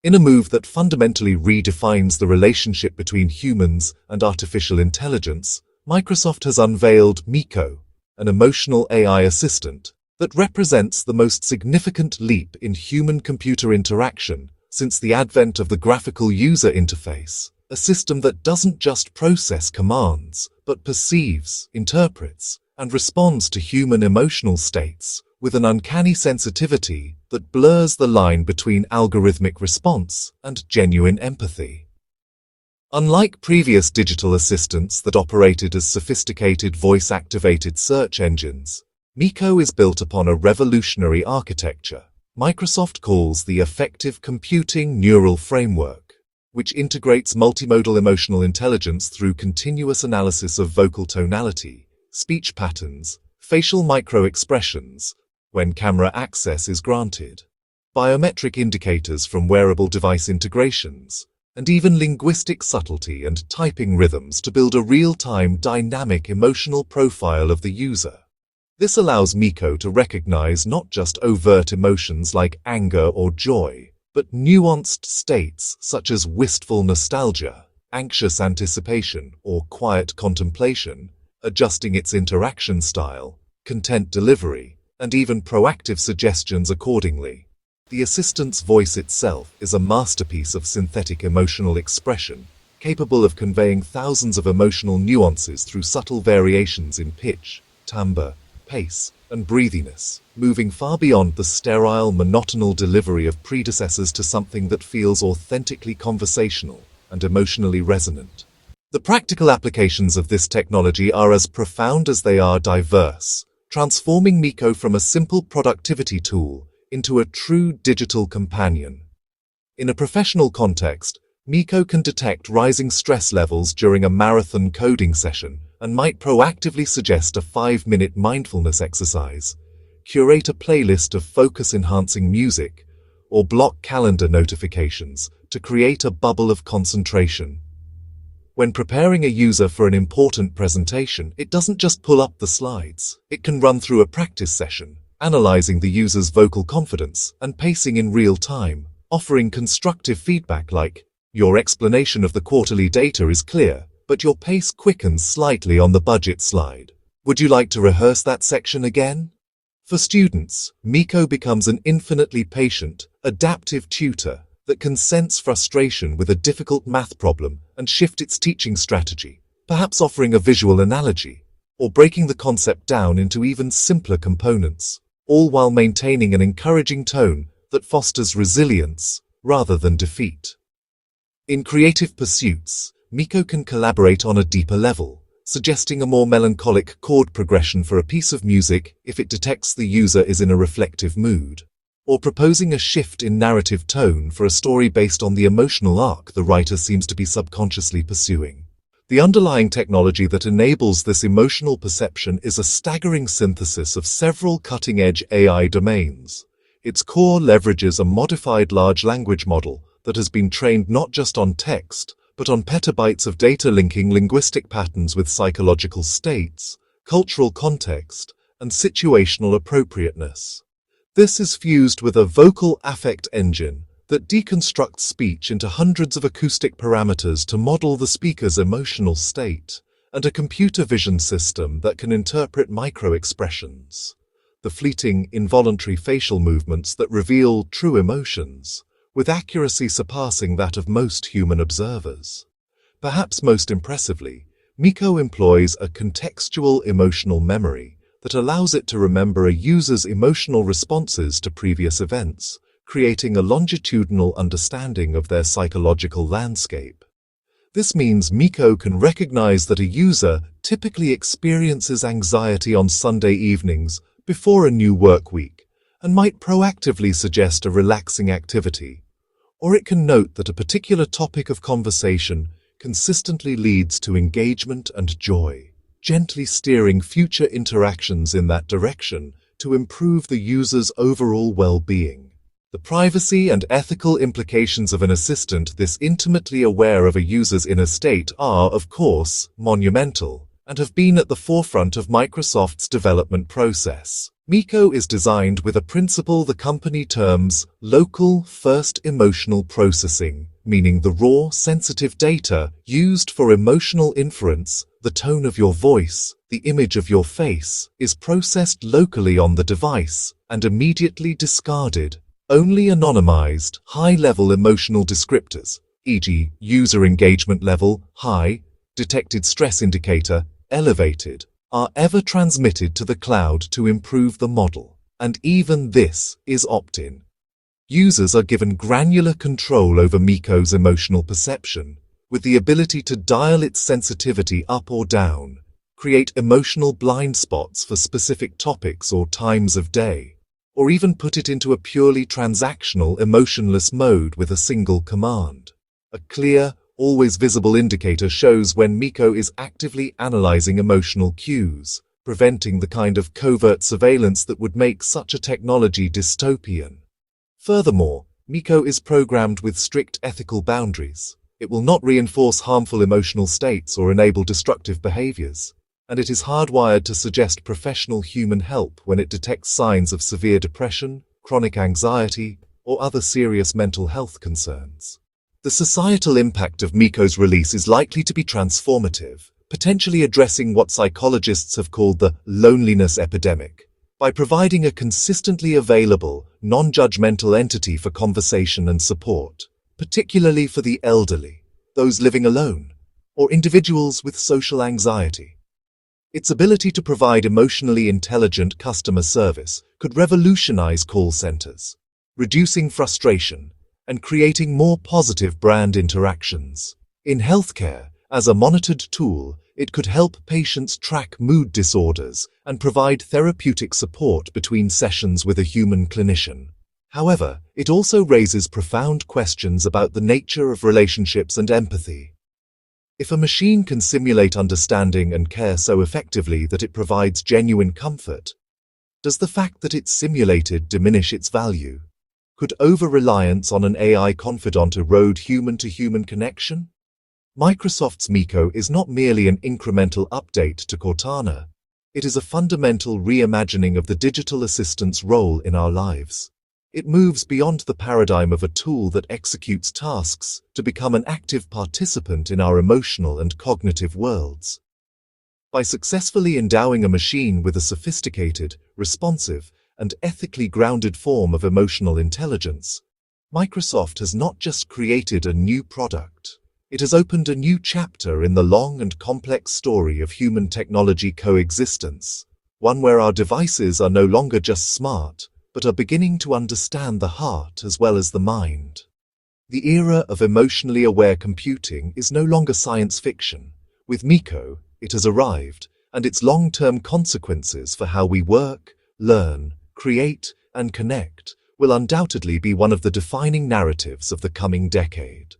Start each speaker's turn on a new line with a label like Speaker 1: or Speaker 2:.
Speaker 1: In a move that fundamentally redefines the relationship between humans and artificial intelligence, Microsoft has unveiled Mico, an emotional AI assistant that represents the most significant leap in human-computer interaction since the advent of the graphical user interface, a system that doesn't just process commands, but perceives, interprets, and responds to human emotional states with an uncanny sensitivity that blurs the line between algorithmic response and genuine empathy. Unlike previous digital assistants that operated as sophisticated voice-activated search engines, Mico is built upon a revolutionary architecture Microsoft calls the Effective Computing Neural Framework, which integrates multimodal emotional intelligence through continuous analysis of vocal tonality, speech patterns, facial micro-expressions, when camera access is granted, biometric indicators from wearable device integrations, and even linguistic subtlety and typing rhythms to build a real-time dynamic emotional profile of the user. This allows Mico to recognize not just overt emotions like anger or joy, but nuanced states such as wistful nostalgia, anxious anticipation, or quiet contemplation, adjusting its interaction style, content delivery, and even proactive suggestions accordingly. The assistant's voice itself is a masterpiece of synthetic emotional expression, capable of conveying thousands of emotional nuances through subtle variations in pitch, timbre, pace, and breathiness, moving far beyond the sterile, monotonal delivery of predecessors to something that feels authentically conversational and emotionally resonant. The practical applications of this technology are as profound as they are diverse, transforming Mico from a simple productivity tool into a true digital companion. In a professional context, Mico can detect rising stress levels during a marathon coding session and might proactively suggest a 5-minute mindfulness exercise, curate a playlist of focus-enhancing music, or block calendar notifications to create a bubble of concentration. When preparing a user for an important presentation, it doesn't just pull up the slides. It can run through a practice session, analyzing the user's vocal confidence and pacing in real time, offering constructive feedback like, "Your explanation of the quarterly data is clear, but your pace quickens slightly on the budget slide. Would you like to rehearse that section again?" For students, Mico becomes an infinitely patient, adaptive tutor that can sense frustration with a difficult math problem and shift its teaching strategy, perhaps offering a visual analogy, or breaking the concept down into even simpler components, all while maintaining an encouraging tone that fosters resilience rather than defeat. In creative pursuits, Mico can collaborate on a deeper level, suggesting a more melancholic chord progression for a piece of music if it detects the user is in a reflective mood, or proposing a shift in narrative tone for a story based on the emotional arc the writer seems to be subconsciously pursuing. The underlying technology that enables this emotional perception is a staggering synthesis of several cutting-edge AI domains. Its core leverages a modified large language model that has been trained not just on text, but on petabytes of data linking linguistic patterns with psychological states, cultural context, and situational appropriateness. This is fused with a vocal affect engine that deconstructs speech into hundreds of acoustic parameters to model the speaker's emotional state, and a computer vision system that can interpret micro-expressions, the fleeting, involuntary facial movements that reveal true emotions, with accuracy surpassing that of most human observers. Perhaps most impressively, Mico employs a contextual emotional memory that allows it to remember a user's emotional responses to previous events, creating a longitudinal understanding of their psychological landscape. This means Mico can recognize that a user typically experiences anxiety on Sunday evenings before a new work week, and might proactively suggest a relaxing activity. Or it can note that a particular topic of conversation consistently leads to engagement and joy, gently steering future interactions in that direction to improve the user's overall well-being. The privacy and ethical implications of an assistant this intimately aware of a user's inner state are, of course, monumental, and have been at the forefront of Microsoft's development process. Mico is designed with a principle the company terms local first emotional processing, meaning the raw, sensitive data used for emotional inference, the tone of your voice, the image of your face, is processed locally on the device and immediately discarded. Only anonymized, high-level emotional descriptors, e.g. user engagement level, high, detected stress indicator, elevated, are ever transmitted to the cloud to improve the model, and even this is opt-in. Users are given granular control over Mico's emotional perception, with the ability to dial its sensitivity up or down, create emotional blind spots for specific topics or times of day, or even put it into a purely transactional, emotionless mode with a single command. A clear, always visible indicator shows when Mico is actively analyzing emotional cues, preventing the kind of covert surveillance that would make such a technology dystopian. Furthermore, Mico is programmed with strict ethical boundaries. It will not reinforce harmful emotional states or enable destructive behaviors, and it is hardwired to suggest professional human help when it detects signs of severe depression, chronic anxiety, or other serious mental health concerns. The societal impact of Mico's release is likely to be transformative, potentially addressing what psychologists have called the loneliness epidemic, by providing a consistently available, non-judgmental entity for conversation and support, particularly for the elderly, those living alone, or individuals with social anxiety. Its ability to provide emotionally intelligent customer service could revolutionize call centers, reducing frustration and creating more positive brand interactions. In healthcare, as a monitored tool, it could help patients track mood disorders and provide therapeutic support between sessions with a human clinician. However, it also raises profound questions about the nature of relationships and empathy. If a machine can simulate understanding and care so effectively that it provides genuine comfort, does the fact that it's simulated diminish its value? Could over-reliance on an AI confidant erode human-to-human connection? Microsoft's Mico is not merely an incremental update to Cortana. It is a fundamental reimagining of the digital assistant's role in our lives. It moves beyond the paradigm of a tool that executes tasks to become an active participant in our emotional and cognitive worlds. By successfully endowing a machine with a sophisticated, responsive, and ethically grounded form of emotional intelligence, Microsoft has not just created a new product, it has opened a new chapter in the long and complex story of human-technology coexistence, one where our devices are no longer just smart, but are beginning to understand the heart as well as the mind. The era of emotionally aware computing is no longer science fiction. With Mico, it has arrived, and its long-term consequences for how we work, learn, create, and connect will undoubtedly be one of the defining narratives of the coming decade.